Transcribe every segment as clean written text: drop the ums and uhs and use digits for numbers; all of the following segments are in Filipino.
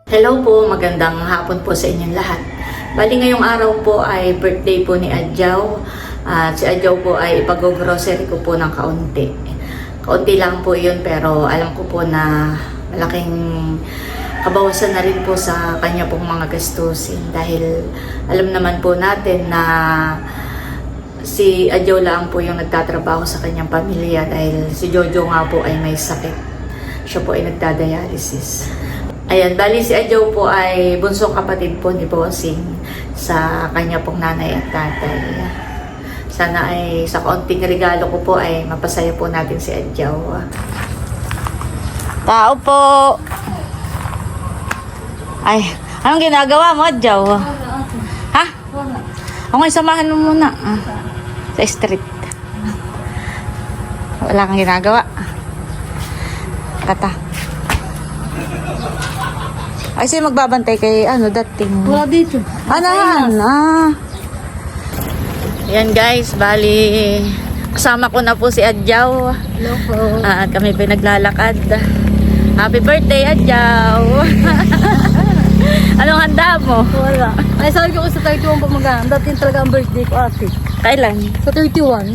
Hello po, magandang hapon po sa inyong lahat. Bali ngayong araw po ay birthday po ni Adjaw. At si Adjaw po ay ipag-grocery ko po ng kaunti. Kaunti lang po yun pero alam ko po na malaking kabawasan na rin po sa kanya pong mga gastusin. Dahil alam naman po natin na si Adjaw lang po yung nagtatrabaho sa kanyang pamilya dahil si Jojo nga po ay may sakit. Siya po ay nagdadialysis. Ayan, bali si Adjaw po ay bunsong kapatid po ni Bossing sa kanya pong nanay at tatay. Sana ay sa kaunting regalo ko po ay mapasaya po natin si Adjaw. Tao po! Ay, anong ginagawa mo, Adjaw? Ha? Okay, samahan mo muna. Sa street. Wala kang ginagawa. Tata. Ay, sino magbabantay kay dating? Wala dito. Anahan, Yan guys, bali kasama ko na po si Adjaw. Hello po. Kami pinaglalakad. Happy birthday, Adjaw! Anong handa mo? Wala. Ay, sabi ko sa 31 pa maghahanda. Dati talaga ang birthday ko, ate. Kailan? Sa 31.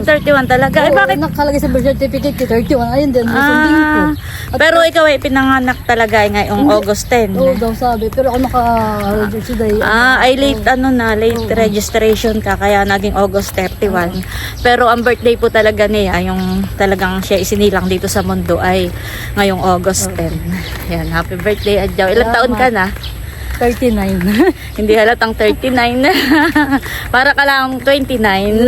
31 talaga. Ay, bakit? Nakalagay sa birth certificate ko, 31. Ayun din, masundin ko. Pero ikaw ay pinanganak talaga ngayong August 10. Oo daw sabi. Pero ako naka-register today. Ay late late registration ka kaya naging August 31. Pero ang birthday po talaga niya, yung talagang siya isinilang dito sa mundo ay ngayong August 10. Yan, happy birthday Adjaw. Ilang taon ka na? 39. Hindi halatang 39. Para ka lang 29.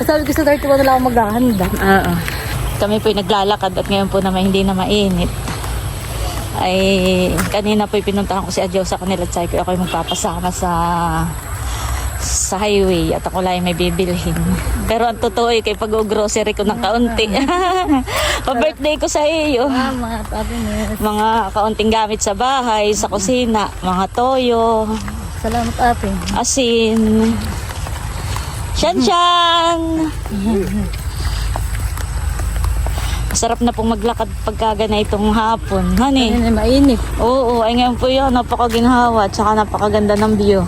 Sabi ko sa 31 na lang ako maghahanda. Oo. Kami po naglalakad at ngayon po naman hindi na mainit. Ay kanina po pinuntahan ko si Adjaw sa kanila at sabi ko ako ay magpapasama sa highway at ako lang may bibilhin. Pero ang totoo ay kay pag-grocery ko ng kaunti. Pa-birthday ko sa iyo. Salamat, ate Nes. Mga kaunting gamit sa bahay, sa kusina, mga toyo, Salamat, ate. asin, shan-shan. Masarap na pong maglakad pagka itong hapon. Honey. Ayun ay mainit. Oo, ay ngayon po yun. Napakaginhawa at saka napakaganda ng view.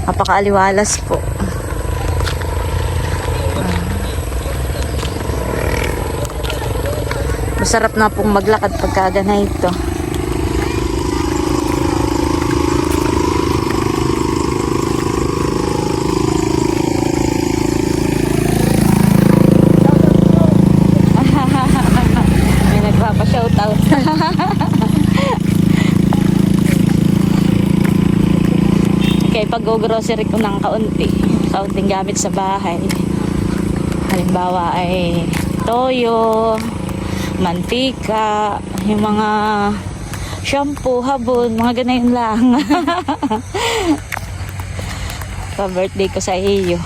Napakaaliwalas po. Masarap na pong maglakad pagka ito. May nagpapa-shoutout. Okay, pag-grocery ko ng kaunting gamit sa bahay. Halimbawa ay toyo, mantika, yung mga shampoo, habon, mga ganayon lang. Pa-birthday ko sa iyo.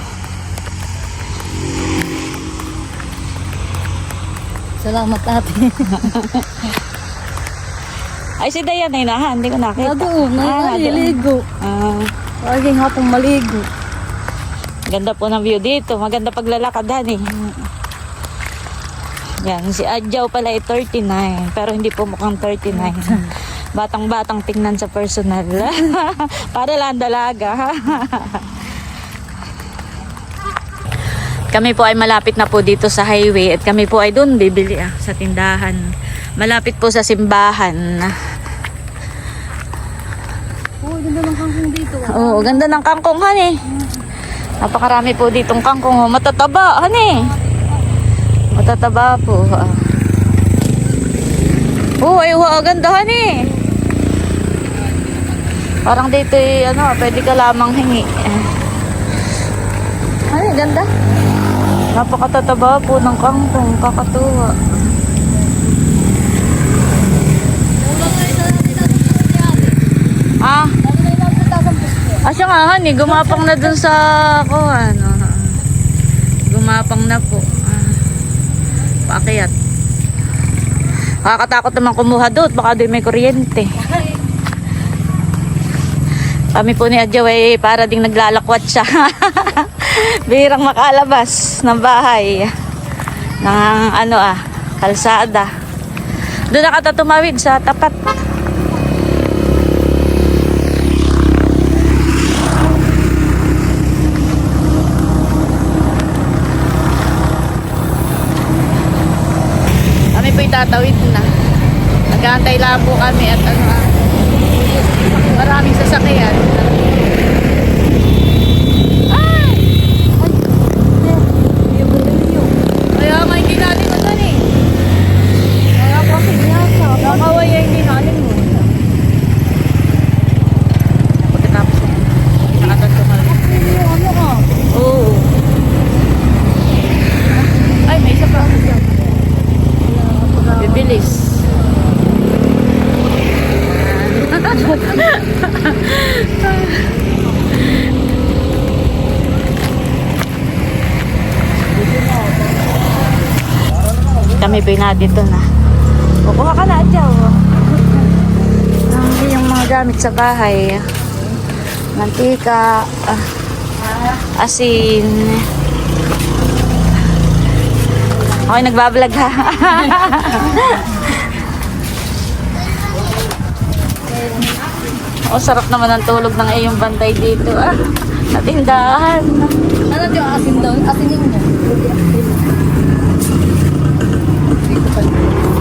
Salamat, ate. Ay, si Dayan ay nahan, hindi ko nakita. Doon, naliligo. Lagi nga pong maligo. Ganda po ng view dito. Maganda paglalakad, eh. Yan, si Adjaw pala ay 39. Pero hindi po mukhang 39. Batang-batang tingnan sa personal. Para lang dalaga. Kami po ay malapit na po dito sa highway. At kami po ay doon bibili sa tindahan. Malapit po sa simbahan. Ganda ng kangkong dito. Oo, ganda ng kangkong, honey. Napakarami po ditong kangkong. Matataba, honey. Matataba po. Oo, ay ganda, honey. Parang dito pwede ka lamang hingi. Honey, ganda. Napakatataba po ng kangkong. Kakatuwa. Siya nga, honey, gumapang na dun sa gumapang na po. Paakyat. Nakakatakot naman kumuha doon, baka doon may kuryente. Kami po ni Adjaw ay para ding naglalakwat siya. Bihirang makalabas. labas ng bahay ng kalsada. Doon na kata tumawid sa tapat. Kami po itatawid na. Nag-aantay lang po kami at maraming sasakyan. Kaya nga hindi natin mo doon eh. Kaya ko pinyasa. Nakawaya hindi natin mo. Pagkatapos nakatang tumawid. Ano ka? Oo. Ay, may isa pa. Bibilis. Kami ba dito na? Kukuha ka na, Adjaw. Yung mga gamit sa bahay. Mantika, asin. Okay, nagbablog ha. Oh, sarap naman ang tulog ng iyong bantay dito ah. Sa tindahan. Ano yung asin daw? Asinin niya.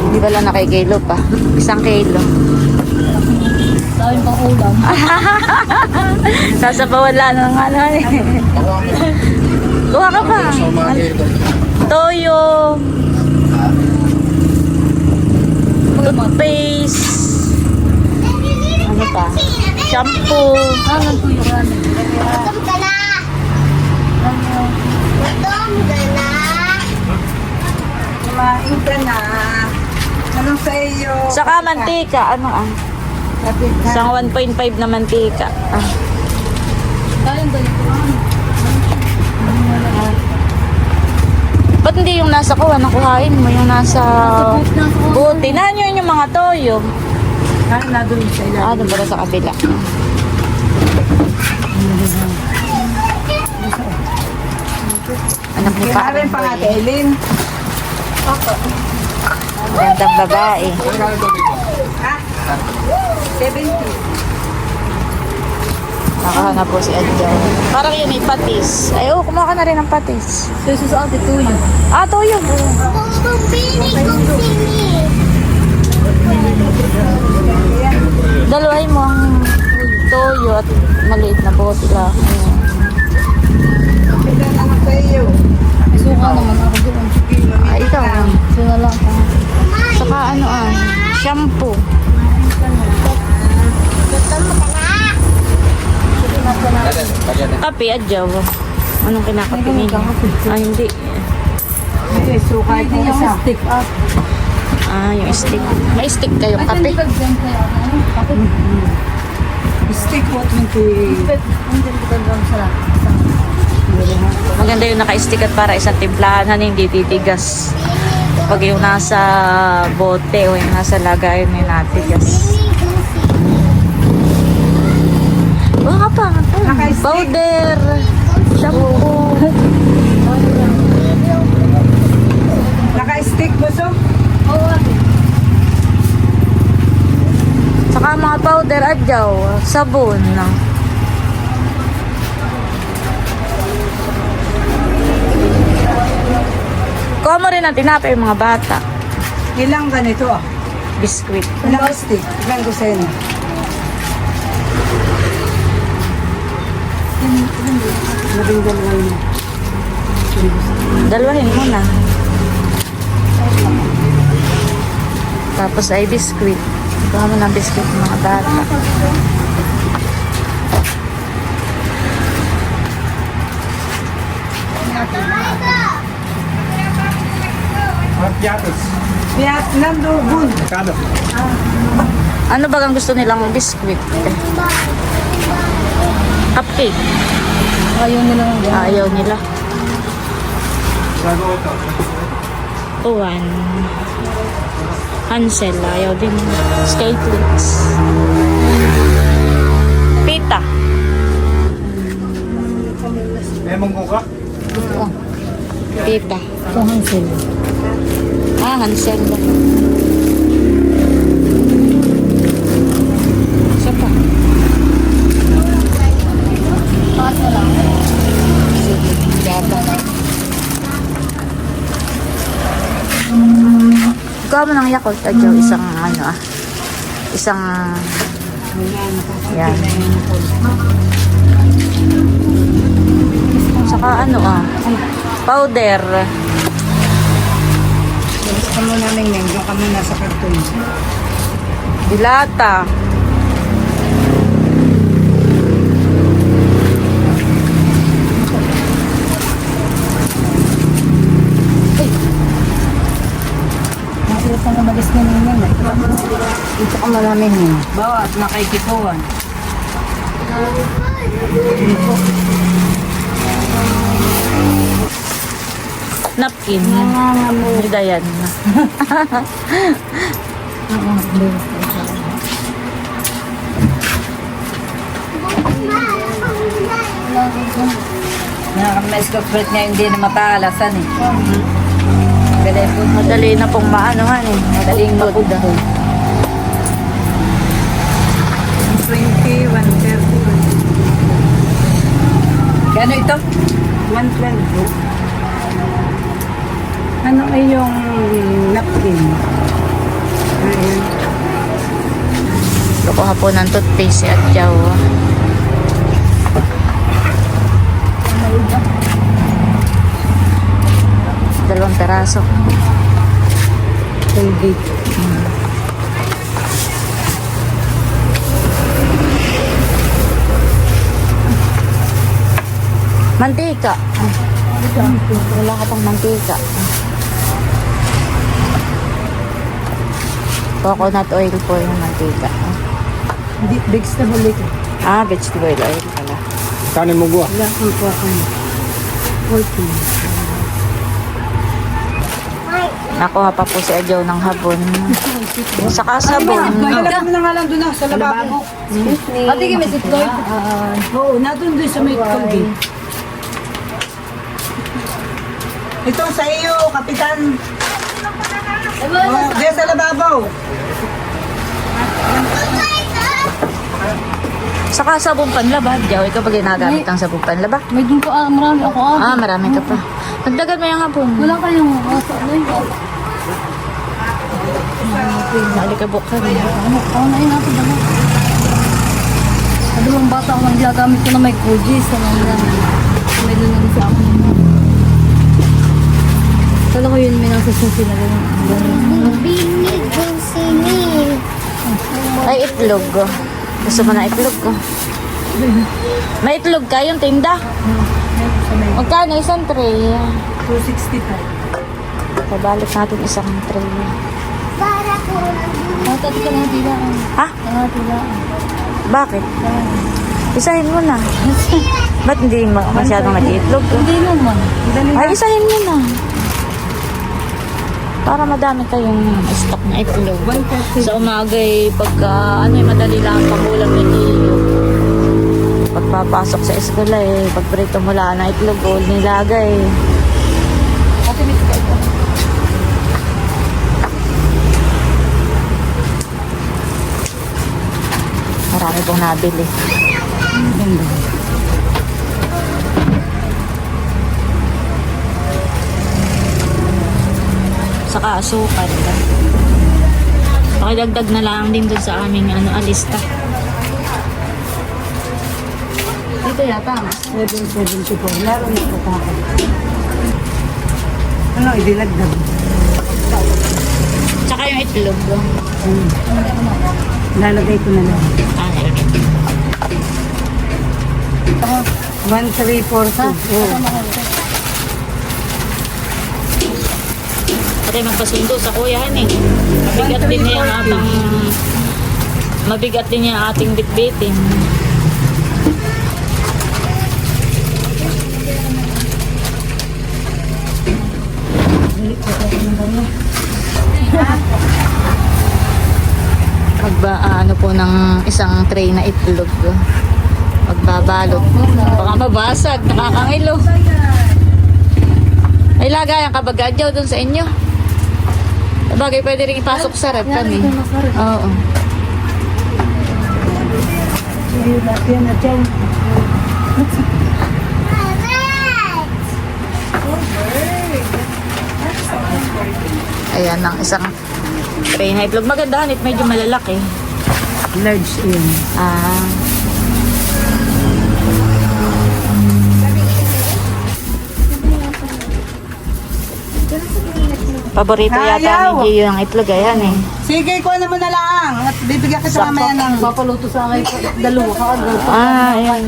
Hindi ba lang na kay kilo pa? 1 kilo. Dahil pang ulam. Sasabawan lang ng ano eh. Kuha ka pa. Toyo. Toothpaste. Ano pa? Shampoo. Nagtuyo ka na. Gutom ka na! Gutom ka na! Kumain ka na. Anong sa iyo? Saka mantika. Ano ah? Kapit ka. Isang 1.5 na mantika. Ah. Dahil ganito. Ba't hindi yung nasa kuha? Nakuhain mo yung nasa buti. Naan yun yung mga toyo? Ah, nandun sa ilalim. Ah, doon pala sa kabila. Anak ni pa. Kinarin pa nga, Eileen. Gandang babae. Ha? 70. Nakaha na po si Adjo. Parang yun may patis. Ay, oh, kumuha ka na rin ng patis. Kasi sa ate tuyo. Ah, toyo. Kumbini, kumbini! Dalawahin mo ang toyo at maliit na bote lang. Ayan. Kapit na sa iyo. Suka naman ako doon. Ah, ikaw. Sinala ka. Saka ano ah, shampoo. Gutom ka na! Kape, Adjo. Anong kinakape niya? Ah, hindi. Hindi, sukay ko Hindi yung isa. stick up. Ah, yung stick. May stick kayong At hindi kape. ba dyan kaya ano? Kapit. Stick po 20. Hindi ba dyan sa Maganda yung naka-stick at para isang timplahan, hindi titigas. Pag yung nasa bote o yung nasa lagayan may natigas. Baka pa. Naka-stick. Powder. Shampoo. Naka-stick mo, so? Oo ate. Saka mga powder adyaw. Sabon. Kuha mo rin ang tinapay yung mga bata. Ilang ganito ah? Biskuit. Ilang stick? Ilang dosena? Labing dalawa yun. Dalawahin mo na. Tapos ay biskuit. Kuha mo ng biskuit ng mga bata. Piyat lang doon. Ano ba ang gusto nilang biskuit? Cupcake. Ayaw nila ng gano'n. Ayaw nila. Uwan. Hansel. Ayaw din. Skatelets. Pita. Pita. So Hansel. Ah, Hansel. Kuha mo ng Yakult, Adjo. Isang ano ah. Isang... Yan. Saka ano ah. Powder. Gusto mo namin yan. Doon kami nasa karton. Dilata. Nakilap ang umalis na namin. Dito ka malamig niya. Bawat nakaikipuan. Napkin. Ni Dayan. Nakakamiss ko fruit nga hindi na mapalasan eh. Galing po. Madali na pong maanohan eh. Madaling mapugda. 20, 130. Kano ito? 112. Ano ay yung napkin? Ayun. Kukuha po ng toothpaste si Adjaw. Dalawang peraso. Colgate. Mantika. Wala ka pang mantika. Coconut oil po yung mantika. Hindi, vegetable ito. Ah, vegetable oil pala. Kanin mo gua. Wala kang po ako. 14. Nakuha pa po si Adjaw ng habon. Saka sabon. Wala kami na nga lang doon sa lababo. Ate, kami si Floyd. Oo, nandun doon sa may Colgate. Ito sa iyo, Kapitan. Oh, diyan sa lababo. Saka sabon panlaba. Adjaw, ikaw ba ginagamit ang sabon panlaba? May din po, marami ako. Ah, marami ka pa. Nagdagan mo yung habon. Wala kayong ano. Nalikabok ka rin. Ano na yun natin dala. Sa dalawang bata ako nang ginagamit ko na may kujis. May doon na sa akin. Kala ko yun, may nasa susi na rin. Binig kong singin. Ay, itlog. Gusto mo na itlog ko? May itlog ka yung tinda? Magkano isang tray? 265. Pabalot natin isang tray. Para ko Tati ka lang tila. Ha? Tila. Bakit? Isahin mo na. Ba't hindi masyadong nag-iitlog? Hindi naman. Ay, isahin mo na. Para madami kayong stock na itlog. Sa umaga pagka madali lang ang pangulam ni Leo. Pagpapasok sa eskwela pagprito mo lang na itlog o nilagay. Marami pong nabili. Saka asukal. Pakidagdag na lang din dun sa aming alista. Dito yata. 774. Laro na ito ako. Ano, idilagdag. Tsaka yung itlog. Lalagay ko na lang. Ah, nilagay. 1342. Oo. Pati magpasundo sa kuyahan Mabigat din niya ang ating bitbitin. Ano po ng isang tray na itlog. Magbabalot. Baka mabasag, nakakangilo. Ay lagayan ka ba gadyaw dun sa inyo? Bagay, pwede rin ipasok sa rep kami. Oo. Ayan ang isang Philippine Itlog. Maganda hanit, medyo malalaki. Large yun. Ah. Paborito yata Ayaw. ni Gio yung itlog. Ayan eh. Sige, kuha naman na lang. At bibigyan kita mamaya ng... Papaluto sa akin, dalawa kaagad. Ah, ayan.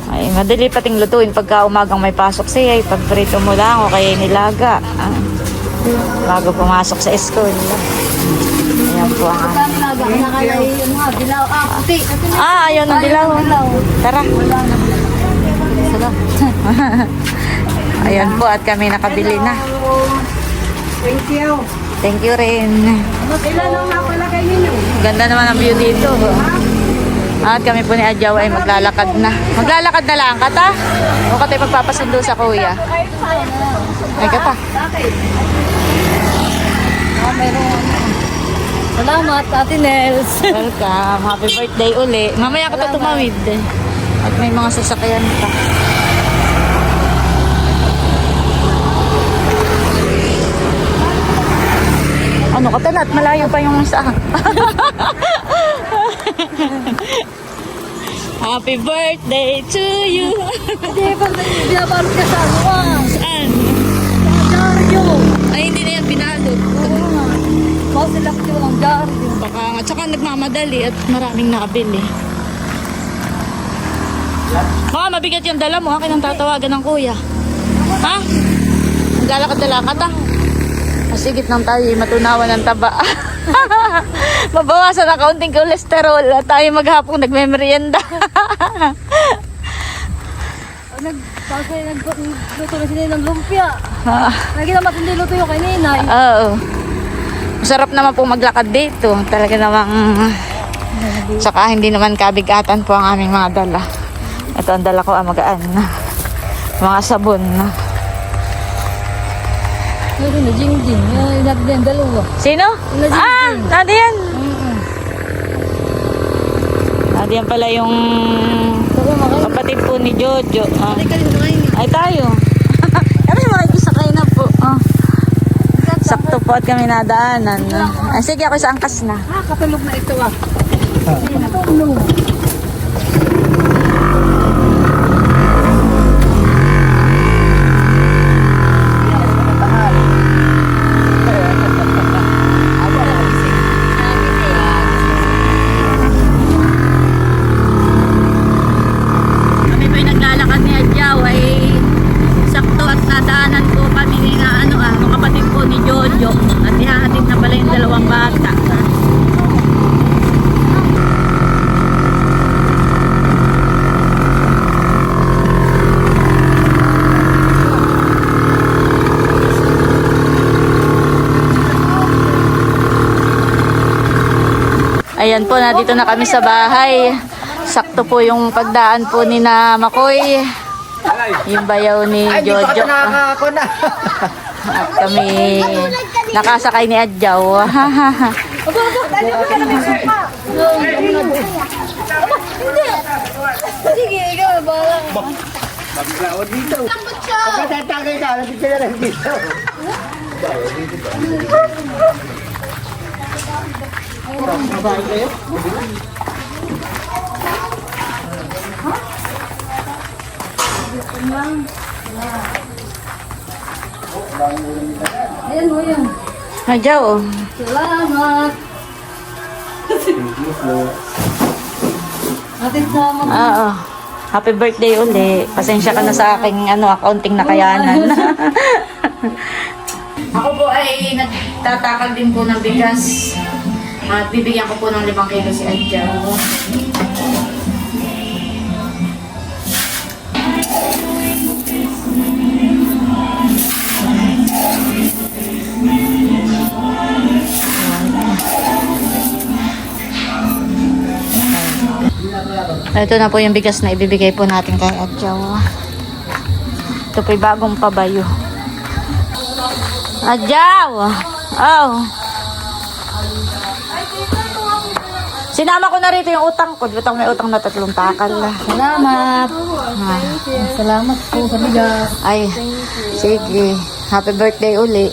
Ay, madali pating lutuin pagka umagang may pasok siya. Pagprito mo lang o kaya nilaga. Ah, bago pumasok sa school. Ayan po ang... Nakalay yun nga, dilaw. Puti. Ah, ayaw ng dilaw. Tara. Ayan po at kami nakabili na. Thank you. Thank you rin. Ilan ang napalagay ninyo? Ganda naman ang view dito. At kami po ni Adjaw ay maglalakad na. Maglalakad na lang kata? O katay magpapasundo sa kuya? Ay kata. Salamat, Ate Nels. Welcome. Happy birthday uli. Mamaya ka pa tumawid. At may mga sasakyan pa. Ano ka tanat? Malayo pa yung isa. Happy birthday to you. Hindi, binabalot ka sa ano Saan? Dario. Ay, hindi na yan binalot. Oo nga. Masilak yun ang Dario. Baka nga. Tsaka nagmamadali at maraming nakabili. Baka mabigat yung dala mo. Akin ang tatawagan ng kuya. Ha? Maglalakad-dala ka ta? Masigit ng tayo. Matunawan ng taba. Mabawasan na kaunting kolesterol at tayo maghapong nagme-merienda. Nagluto na sila ng lumpia. Ah, Lagi na matindi luto yung kay Ninay. Oo. Masarap naman po maglakad dito. Talaga namang... Tsaka hindi naman kabigatan po ang aming mga dala. Ito ang dala ko magaan. Mga sabon. Lagi na Jingjing. Inagden dalawa. Sino? Ah! Nadiyan! Nadiyan pala yung kapatid po ni Jojo. Ah. Ay tayo. Kami makikisakay na po. Ah. Sakto po at kami nadaanan. Ay sige, ako sa angkas na. Katulog na ito ah. Kami po'y naglalakad ni Adjaw ay sakto at nadaanan po kami ni na mga kapatid po ni Jojo at ihahatid na pala yung dalawang bata. Ayan po, nandito na kami sa bahay. Sakto po yung pagdaan po ni na Makoy. Yung bayaw ni Jojo. At kami nakasakay ni Adjaw. Sige, ikaw na bahala. Ayan mo yan. Adjaw. Salamat. Atin sama. Oo. Happy birthday uli. Pasensya ka na sa aking accounting na kayanan. Ako po ay nagtatakal din po ng bigas. At bibigyan ko po ng 5 kilo si Adjaw. Ito na po yung bigas na ibibigay po natin kay Adjaw. Ito po'y bagong pabayo. Adjaw! Oh! Sinama ko na rito yung utang ko. Di ba may utang na 3 takal? Salamat! Ah. Salamat po sa bigas. Ay, sige. Happy birthday uli.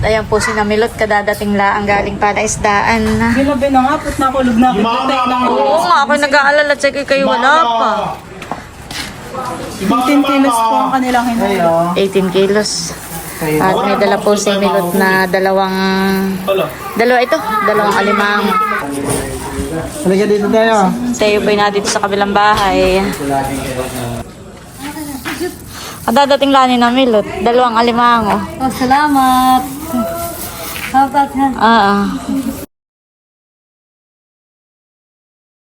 ayan po si Namilot, kadadating laang galing para isdaan. Bilabi na nga, put nakulog na ako. Oo nga, ako nag-aalala, sige kayo wala pa. 15 kilos po ang kanilang hindi. 18 kilos. At may dala po si Milot na dalawang alimang. Halika dito tayo. Tayo po na dito sa kabilang bahay. At dadating lang ni Namilot, dalawang alimango. Oh, salamat. Dapat yan.